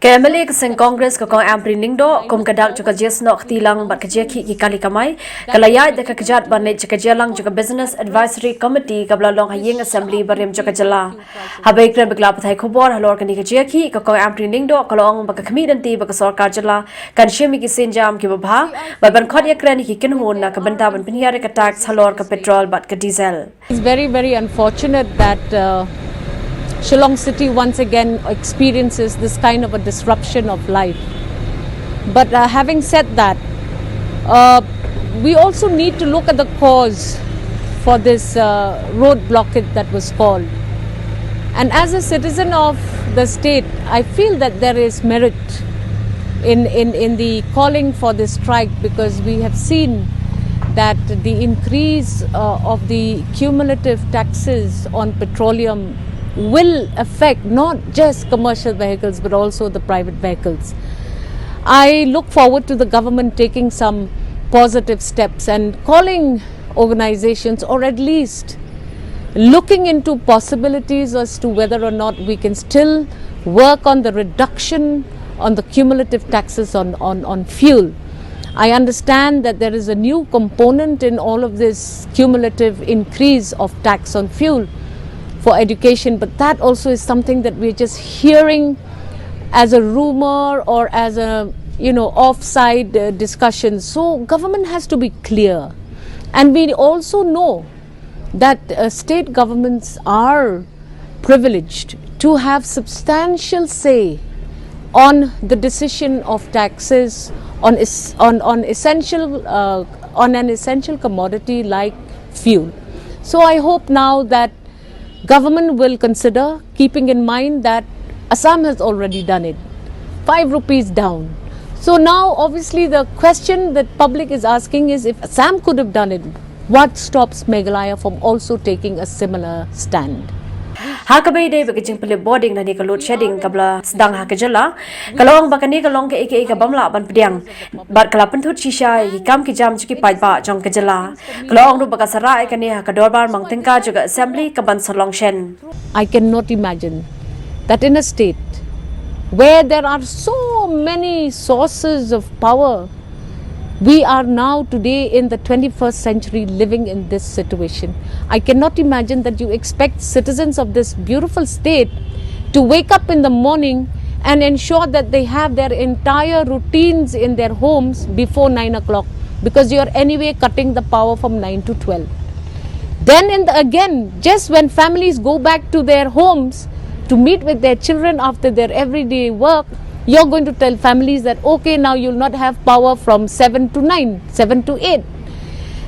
Kemalik sing Congress ko kong ampri ningdo kum kadak juga jesno tilang bat kerja ki kali kamai kalaya de kejat banit juga jelang juga business advisory committee kabla long haying assembly barim juga jela habai kren begla pathai khobor halor kani kerja ki ko kong ampri ningdo kalong bak kami dan ti bak sarkar jela kan shemi ki sinjam ki babha ban khot ya kren ki kin hon na ka banta ban piniyare ka tax halor ka petrol bat ka diesel. It's very unfortunate that Shillong City once again experiences this kind of a disruption of life. But having said that, we also need to look at the cause for this road blockade that was called. And as a citizen of the state, I feel that there is merit in the calling for this strike, because we have seen that the increase of the cumulative taxes on petroleum will affect not just commercial vehicles but also the private vehicles. I look forward to the government taking some positive steps and calling organizations, or at least looking into possibilities as to whether or not we can still work on the reduction on the cumulative taxes on fuel. I understand that there is a new component in all of this cumulative increase of tax on fuel for education, but that also is something that we're just hearing as a rumor or as a offside discussion. So government has to be clear, and we also know that state governments are privileged to have substantial say on the decision of taxes on an essential commodity like fuel. So I hope now that government will consider, keeping in mind that Assam has already done it, 5 rupees down. So now obviously the question that public is asking is, if Assam could have done it, what stops Meghalaya from also taking a similar stand? Hakabai day bakijing pili boarding na ni ka load shedding kabla sedang hakajala kalong bakani kalong ke eke ka bamla ban pediang bat kala pentut shisha ki kam ki jam chuki pai ba jong kajala kalong ru bakasara kani hakadorbar mangtingka juga assembly ka ban salong shen. I cannot imagine that in a state where there are so many sources of power, we are now today in the 21st century living in this situation. I cannot imagine that you expect citizens of this beautiful state to wake up in the morning and ensure that they have their entire routines in their homes before 9 o'clock, because you are anyway cutting the power from 9 to 12. Then again, just when families go back to their homes to meet with their children after their everyday work, you're going to tell families that, okay, now you'll not have power from 7 to 9, 7 to 8.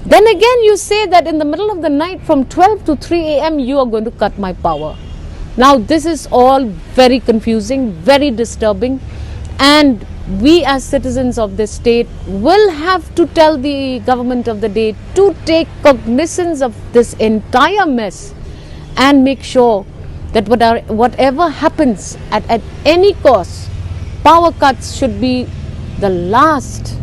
Then again you say that in the middle of the night from 12 to 3 a.m. you are going to cut my power. Now this is all very confusing, very disturbing, and we as citizens of this state will have to tell the government of the day to take cognizance of this entire mess and make sure that whatever happens at any cost, power cuts should be the last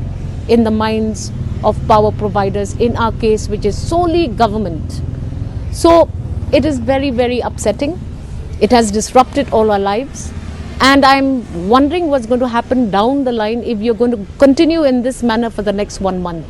in the minds of power providers, in our case, which is solely government. So it is very upsetting. It has disrupted all our lives, and I'm wondering what's going to happen down the line if you're going to continue in this manner for the next 1 month.